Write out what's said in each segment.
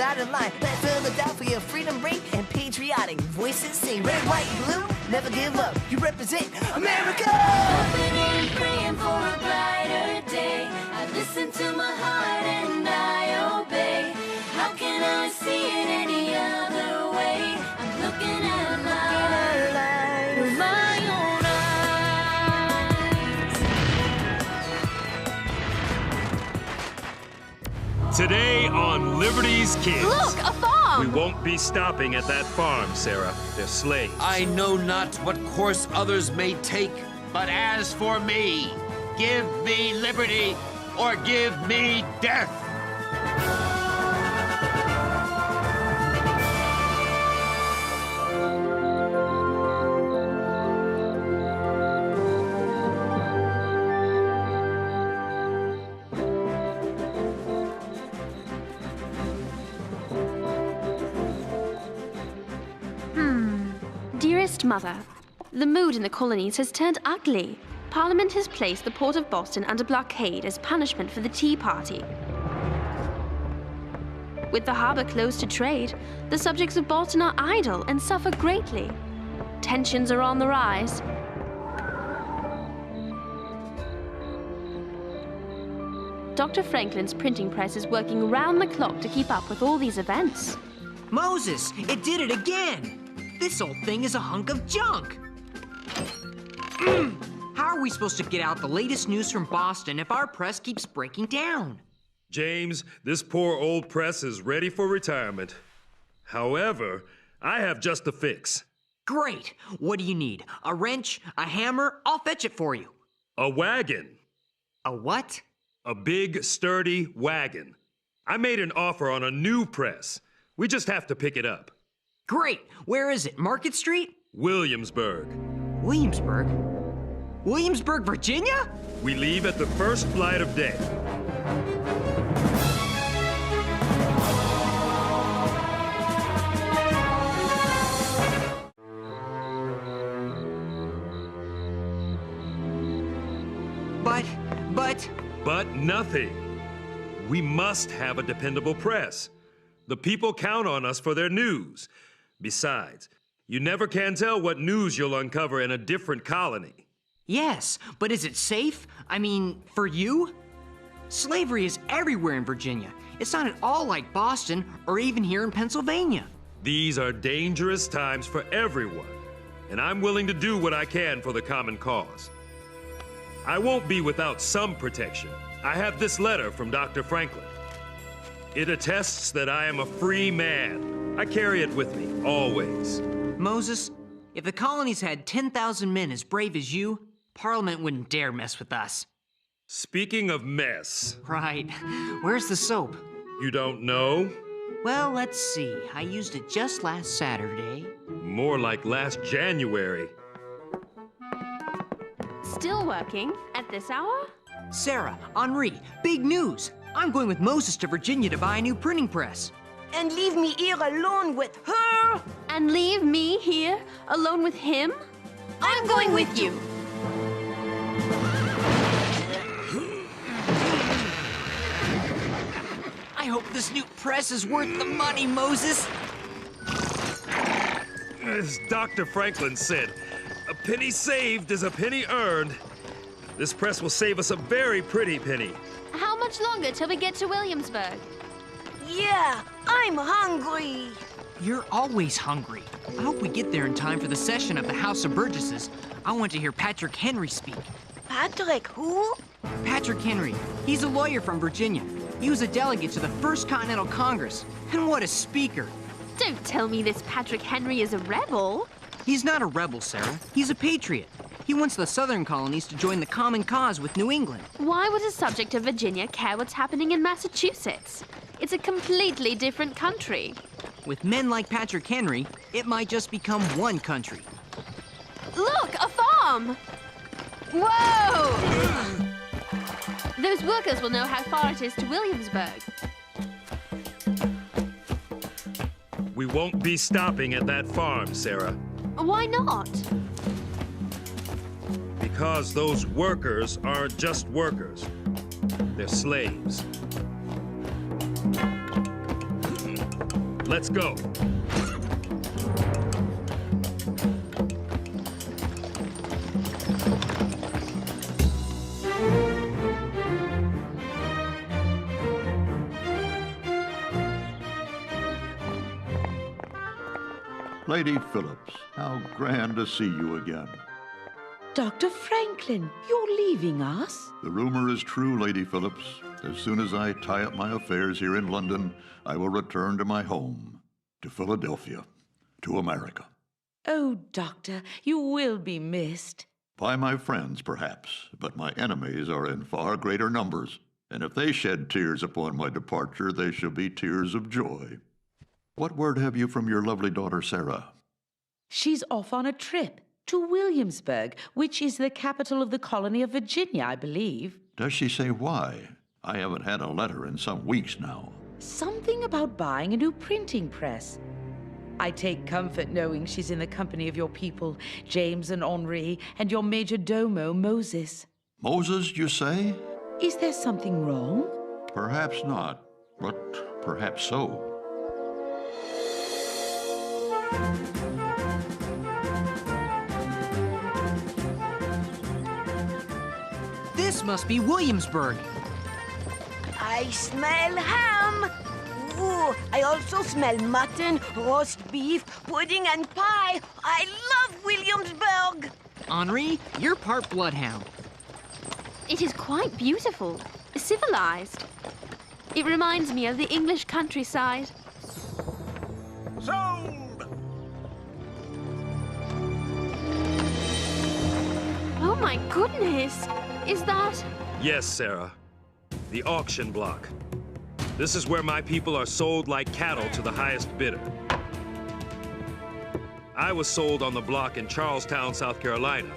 dotted line. Let Philadelphia freedom ring and patriotic voices sing. Red, white, blue, never give up. You represent America. Hoping and praying for a brighter day. I listen to my heart and I obey. How can I see it any other way? I'm looking at life with my own eyes. Today on Liberty's Kids. Look, a farm! We won't be stopping at that farm, Sarah. They're slaves. I know not what course others may take, but as for me, give me liberty or give me death. Dearest Mother, the mood in the colonies has turned ugly. Parliament has placed the port of Boston under blockade as punishment for the Tea Party. With the harbor closed to trade, the subjects of Boston are idle and suffer greatly. Tensions are on the rise. Dr. Franklin's printing press is working round the clock to keep up with all these events. Moses, it did it again! This old thing is a hunk of junk! How are we supposed to get out the latest news from Boston if our press keeps breaking down? James, this poor old press is ready for retirement. However, I have just the fix. Great! What do you need? A wrench? A hammer? I'll fetch it for you. A wagon. A what? A big, sturdy wagon. I made an offer on a new press. We just have to pick it up. Great! Where is it? Market Street? Williamsburg. Williamsburg? Williamsburg, Virginia? We leave at the first flight of day. But nothing. We must have a dependable press. The people count on us for their news. Besides, you never can tell what news you'll uncover in a different colony. Yes, but is it safe? I mean, for you? Slavery is everywhere in Virginia. It's not at all like Boston or even here in Pennsylvania. These are dangerous times for everyone, and I'm willing to do what I can for the common cause. I won't be without some protection. I have this letter from Dr. Franklin. It attests that I am a free man. I carry it with me, always. Moses, if the colonies had 10,000 men as brave as you, Parliament wouldn't dare mess with us. Speaking of mess... Right. Where's the soap? You don't know? Well, let's see. I used it just last Saturday. More like last January. Still working at this hour? Sarah, Henri, big news! I'm going with Moses to Virginia to buy a new printing press. And leave me here alone with her? And leave me here alone with him? I'm going with you. I hope this new press is worth the money, Moses. As Dr. Franklin said, a penny saved is a penny earned. This press will save us a very pretty penny. How much longer till we get to Williamsburg? Yeah, I'm hungry. You're always hungry. I hope we get there in time for the session of the House of Burgesses. I want to hear Patrick Henry speak. Patrick who? Patrick Henry. He's a lawyer from Virginia. He was a delegate to the First Continental Congress. And what a speaker. Don't tell me this Patrick Henry is a rebel. He's not a rebel, Sarah. He's a patriot. He wants the southern colonies to join the common cause with New England. Why would a subject of Virginia care what's happening in Massachusetts? It's a completely different country. With men like Patrick Henry, it might just become one country. Look, a farm! Whoa! Those workers will know how far it is to Williamsburg. We won't be stopping at that farm, Sarah. Why not? Because those workers aren't just workers. They're slaves. Let's go. Lady Phillips, how grand to see you again. Dr. Franklin, you're leaving us? The rumor is true, Lady Phillips. As soon as I tie up my affairs here in London, I will return to my home, to Philadelphia, to America. Oh, Doctor, you will be missed. By my friends, perhaps, but my enemies are in far greater numbers, and if they shed tears upon my departure, they shall be tears of joy. What word have you from your lovely daughter, Sarah? She's off on a trip to Williamsburg, which is the capital of the colony of Virginia, I believe. Does she say why? I haven't had a letter in some weeks now. Something about buying a new printing press. I take comfort knowing she's in the company of your people, James and Henri, and your major domo, Moses. Moses, you say? Is there something wrong? Perhaps not, but perhaps so. This must be Williamsburg. I smell ham. Ooh, I also smell mutton, roast beef, pudding, and pie. I love Williamsburg. Henri, you're part bloodhound. It is quite beautiful, civilized. It reminds me of the English countryside. Sold! Oh my goodness! Is that... Yes, Sarah. The auction block. This is where my people are sold like cattle to the highest bidder. I was sold on the block in Charlestown, South Carolina,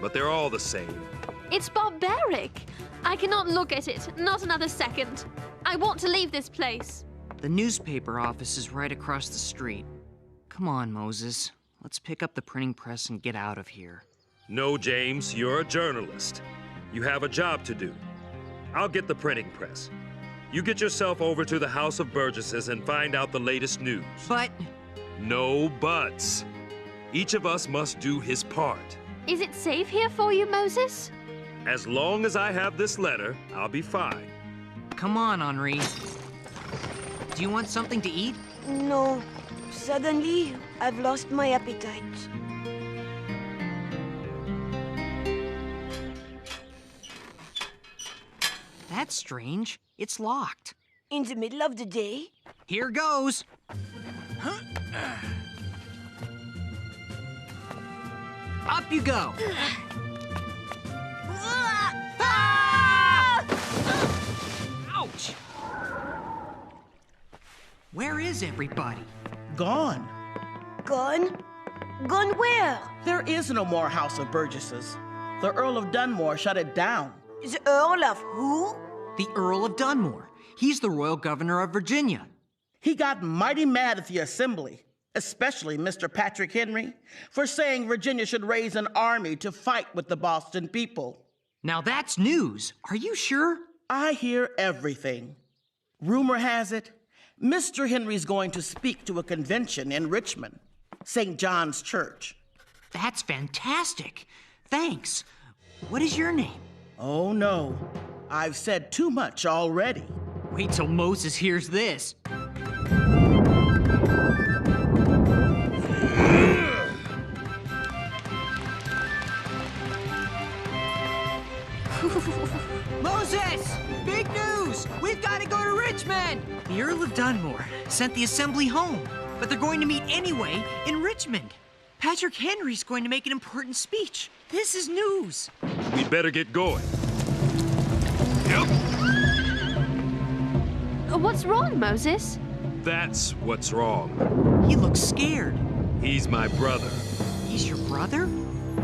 but they're all the same. It's barbaric! I cannot look at it, not another second. I want to leave this place. The newspaper office is right across the street. Come on, Moses. Let's pick up the printing press and get out of here. No, James, you're a journalist. You have a job to do. I'll get the printing press. You get yourself over to the House of Burgesses and find out the latest news. But... No buts. Each of us must do his part. Is it safe here for you, Moses? As long as I have this letter, I'll be fine. Come on, Henri. Do you want something to eat? No. Suddenly, I've lost my appetite. That's strange. It's locked. In the middle of the day? Here goes. Up you go. Ouch! Where is everybody? Gone. Gone? Gone where? There is no more House of Burgesses. The Earl of Dunmore shut it down. The Earl of who? The Earl of Dunmore. He's the royal governor of Virginia. He got mighty mad at the Assembly, especially Mr. Patrick Henry, for saying Virginia should raise an army to fight with the Boston people. Now that's news. Are you sure? I hear everything. Rumor has it, Mr. Henry's going to speak to a convention in Richmond, St. John's Church. That's fantastic. Thanks. What is your name? Oh, no. I've said too much already. Wait till Moses hears this. Moses! Big news! We've got to go to Richmond! The Earl of Dunmore sent the Assembly home, but they're going to meet anyway in Richmond. Patrick Henry's going to make an important speech. This is news. We'd better get going. What's wrong, Moses? That's what's wrong. He looks scared. He's my brother. He's your brother?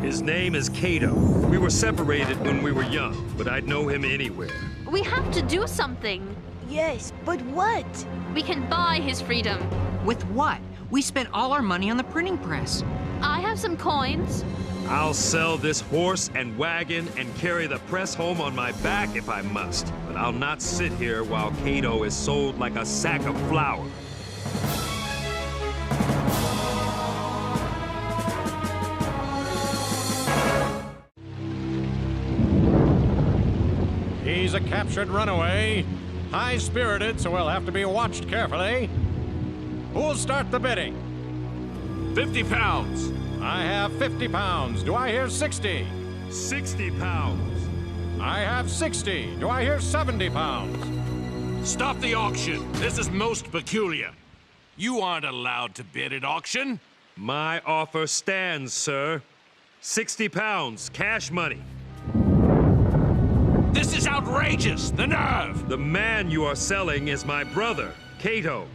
His name is Cato. We were separated when we were young, but I'd know him anywhere. We have to do something. Yes, but what? We can buy his freedom. With what? We spent all our money on the printing press. I have some coins. I'll sell this horse and wagon and carry the press home on my back if I must. But I'll not sit here while Cato is sold like a sack of flour. He's a captured runaway. High-spirited, so he'll have to be watched carefully. Who'll start the bidding? 50 pounds. I have 50 pounds. Do I hear 60? 60 pounds. I have 60. Do I hear 70 pounds? Stop the auction. This is most peculiar. You aren't allowed to bid at auction. My offer stands, sir. 60 pounds, cash money. This is outrageous! The nerve! The man you are selling is my brother, Cato.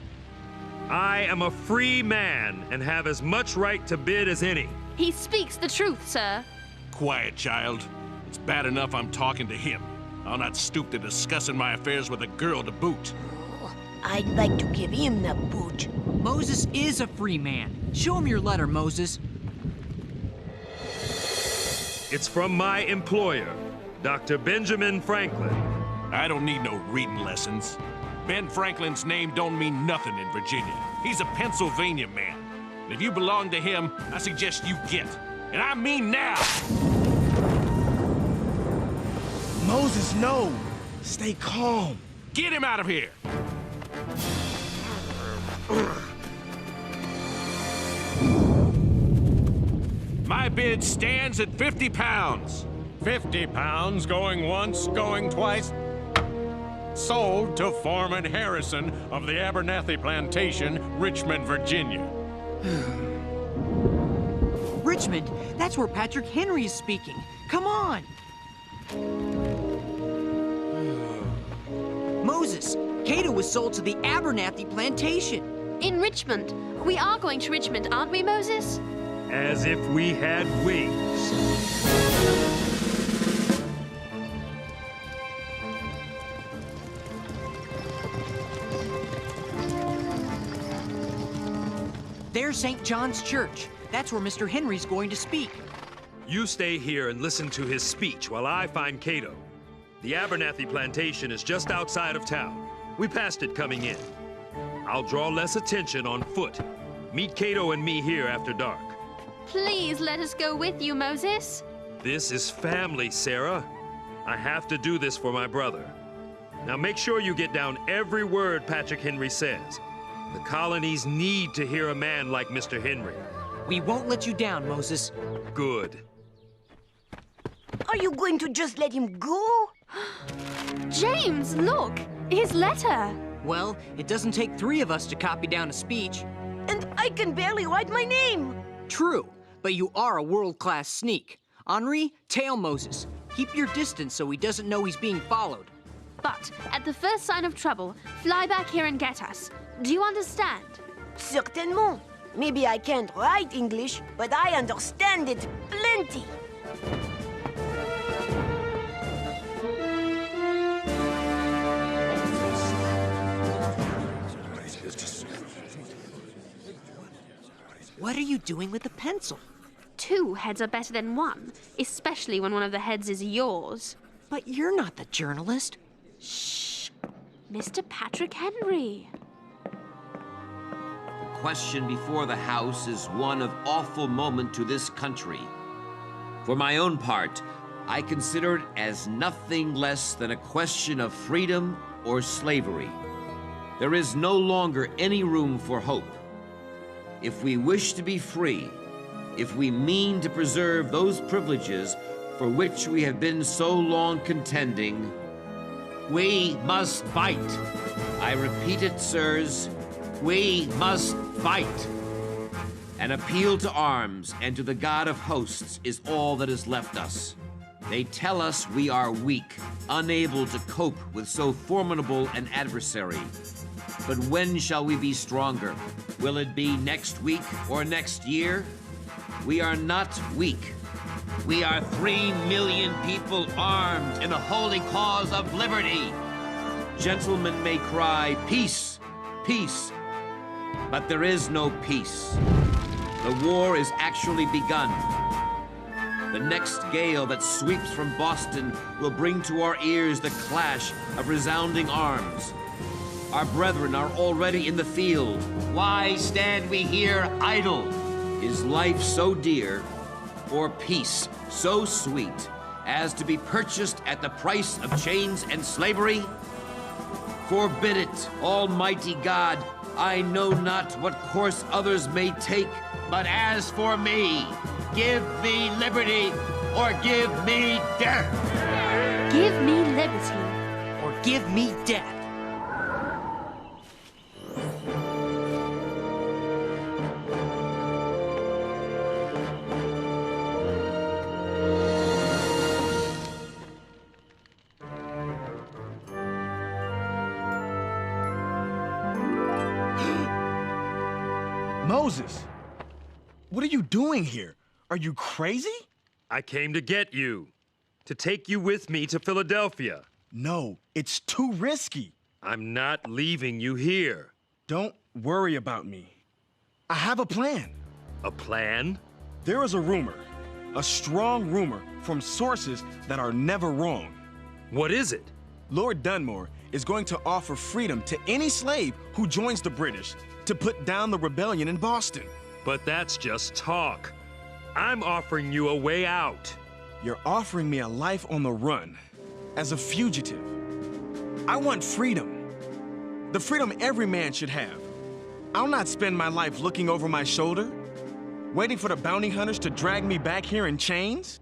I am a free man and have as much right to bid as any. He speaks the truth, sir. Quiet, child. It's bad enough I'm talking to him. I'll not stoop to discussing my affairs with a girl to boot. I'd like to give him the boot. Moses is a free man. Show him your letter, Moses. It's from my employer, Dr. Benjamin Franklin. I don't need no reading lessons. Ben Franklin's name don't mean nothing in Virginia. He's a Pennsylvania man. And if you belong to him, I suggest you get. And I mean now! Moses, no. Stay calm. Get him out of here! My bid stands at 50 pounds. 50 pounds, going once, going twice. Sold to Foreman Harrison of the Abernathy Plantation, Richmond, Virginia. Richmond, that's where Patrick Henry is speaking. Come on. Moses, Cato was sold to the Abernathy Plantation. In Richmond. We are going to Richmond, aren't we, Moses? As if we had wings. There's St. John's Church. That's where Mr. Henry's going to speak. You stay here and listen to his speech while I find Cato. The Abernathy Plantation is just outside of town. We passed it coming in. I'll draw less attention on foot. Meet Cato and me here after dark. Please let us go with you, Moses. This is family, Sarah. I have to do this for my brother. Now make sure you get down every word Patrick Henry says. The colonies need to hear a man like Mr. Henry. We won't let you down, Moses. Good. Are you going to just let him go? James, look! His letter! Well, it doesn't take 3 of us to copy down a speech. And I can barely write my name. True, but you are a world-class sneak. Henri, tail Moses. Keep your distance so he doesn't know he's being followed. But at the first sign of trouble, fly back here and get us. Do you understand? Certainement. Maybe I can't write English, but I understand it plenty. What are you doing with the pencil? 2 heads are better than 1, especially when one of the heads is yours. But you're not the journalist. Shh! Mr. Patrick Henry. The question before the House is one of awful moment to this country. For my own part, I consider it as nothing less than a question of freedom or slavery. There is no longer any room for hope. If we wish to be free, if we mean to preserve those privileges for which we have been so long contending, we must fight. I repeat it, sirs, we must fight. An appeal to arms and to the God of hosts is all that is left us. They tell us we are weak, unable to cope with so formidable an adversary. But when shall we be stronger? Will it be next week or next year? We are not weak. We are 3 million people armed in the holy cause of liberty. Gentlemen may cry, peace, peace, but there is no peace. The war is actually begun. The next gale that sweeps from Boston will bring to our ears the clash of resounding arms. Our brethren are already in the field. Why stand we here idle? Is life so dear, or peace so sweet, as to be purchased at the price of chains and slavery? Forbid it, Almighty God. I know not what course others may take, but as for me, give me liberty or give me death. Give me liberty. Or give me death. Moses, what are you doing here? Are you crazy? I came to get you, to take you with me to Philadelphia. No, it's too risky. I'm not leaving you here. Don't worry about me. I have a plan. A plan? There is a rumor, a strong rumor from sources that are never wrong. What is it? Lord Dunmore is going to offer freedom to any slave who joins the British to put down the rebellion in Boston. But that's just talk. I'm offering you a way out. You're offering me a life on the run, as a fugitive. I want freedom. The freedom every man should have. I'll not spend my life looking over my shoulder, waiting for the bounty hunters to drag me back here in chains.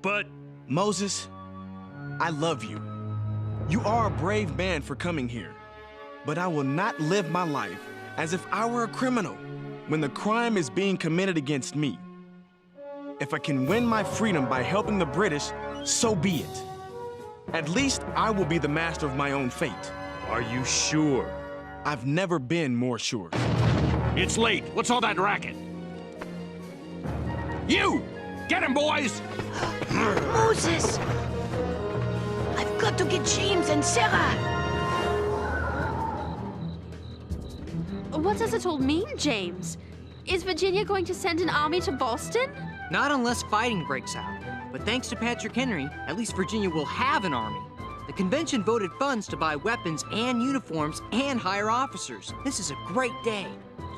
But... Moses, I love you. You are a brave man for coming here, but I will not live my life as if I were a criminal when the crime is being committed against me. If I can win my freedom by helping the British, so be it. At least I will be the master of my own fate. Are you sure? I've never been more sure. It's late. What's all that racket? You! Get him, boys! Moses! I've got to get James and Sarah! What does it all mean, James? Is Virginia going to send an army to Boston? Not unless fighting breaks out. But thanks to Patrick Henry, at least Virginia will have an army. The convention voted funds to buy weapons and uniforms and hire officers. This is a great day.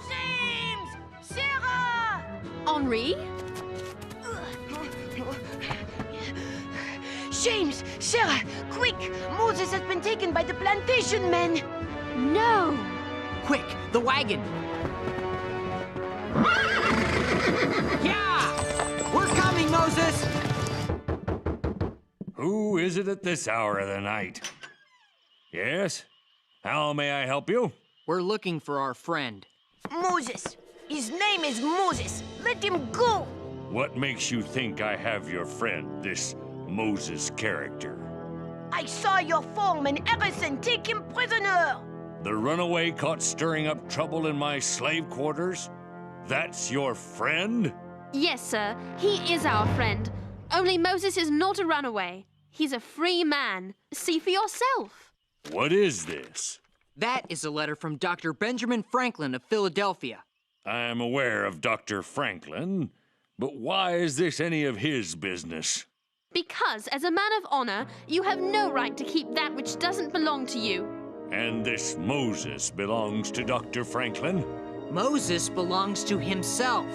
James! Sarah! Henri? James! Sarah! Quick! Moses has been taken by the plantation men! No! Quick, the wagon! Yeah! We're coming, Moses! Who is it at this hour of the night? Yes? How may I help you? We're looking for our friend. Moses! His name is Moses! Let him go! What makes you think I have your friend, this Moses character? I saw your foreman Harrison take him prisoner! The runaway caught stirring up trouble in my slave quarters? That's your friend? Yes, sir. He is our friend. Only Moses is not a runaway. He's a free man. See for yourself. What is this? That is a letter from Dr. Benjamin Franklin of Philadelphia. I am aware of Dr. Franklin, but why is this any of his business? Because, as a man of honor, you have no right to keep that which doesn't belong to you. And this Moses belongs to Dr. Franklin? Moses belongs to himself.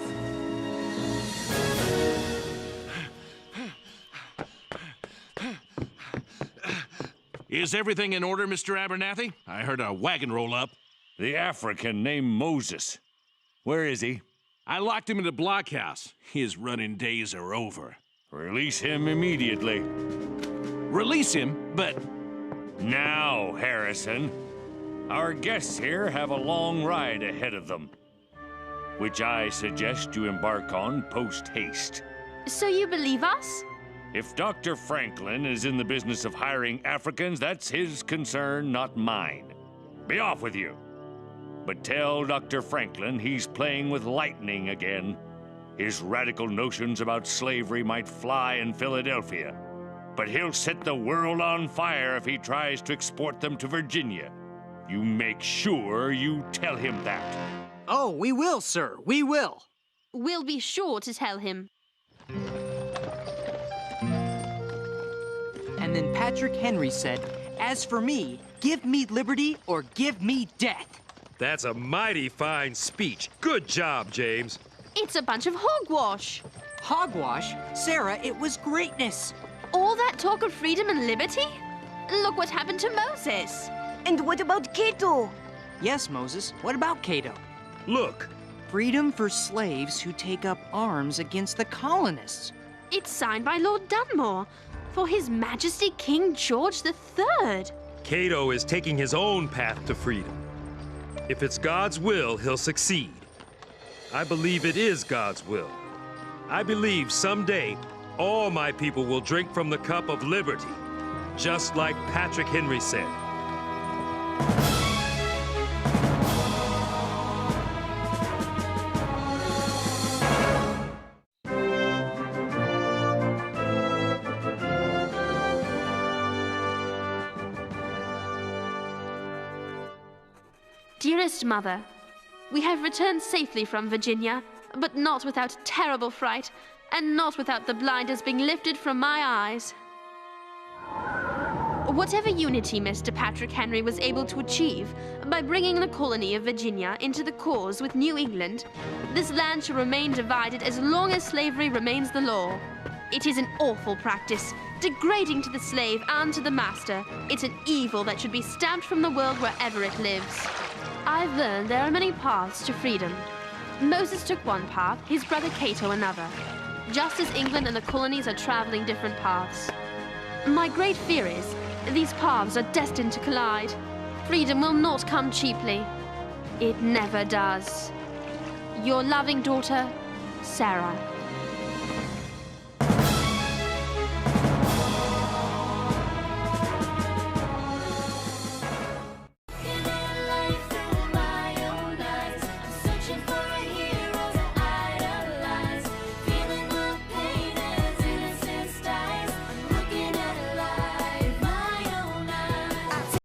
Is everything in order, Mr. Abernathy? I heard a wagon roll up. The African named Moses. Where is he? I locked him in the blockhouse. His running days are over. Release him immediately. Release him, but... Now, Harrison. Our guests here have a long ride ahead of them, which I suggest you embark on post-haste. So you believe us? If Dr. Franklin is in the business of hiring Africans, that's his concern, not mine. Be off with you. But tell Dr. Franklin he's playing with lightning again. His radical notions about slavery might fly in Philadelphia, but he'll set the world on fire if he tries to export them to Virginia. You make sure you tell him that. Oh, we will, sir. We will. We'll be sure to tell him. And then Patrick Henry said, "As for me, give me liberty or give me death." That's a mighty fine speech. Good job, James. It's a bunch of hogwash. Hogwash? Sarah, it was greatness. All that talk of freedom and liberty? Look what happened to Moses. And what about Cato? Yes, Moses. What about Cato? Look, Freedom for slaves who take up arms against the colonists. It's signed by Lord Dunmore for His Majesty King George III. Cato is taking his own path to freedom. If it's God's will, he'll succeed. I believe it is God's will. I believe someday all my people will drink from the cup of liberty, just like Patrick Henry said. Dearest Mother, we have returned safely from Virginia, but not without terrible fright, and not without the blinders being lifted from my eyes. Whatever unity Mr. Patrick Henry was able to achieve by bringing the colony of Virginia into the cause with New England, this land shall remain divided as long as slavery remains the law. It is an awful practice, degrading to the slave and to the master. It's an evil that should be stamped from the world wherever it lives. I've learned there are many paths to freedom. Moses took one path, his brother Cato another, just as England and the colonies are traveling different paths. My great fear is these paths are destined to collide. Freedom will not come cheaply. It never does. Your loving daughter, Sarah.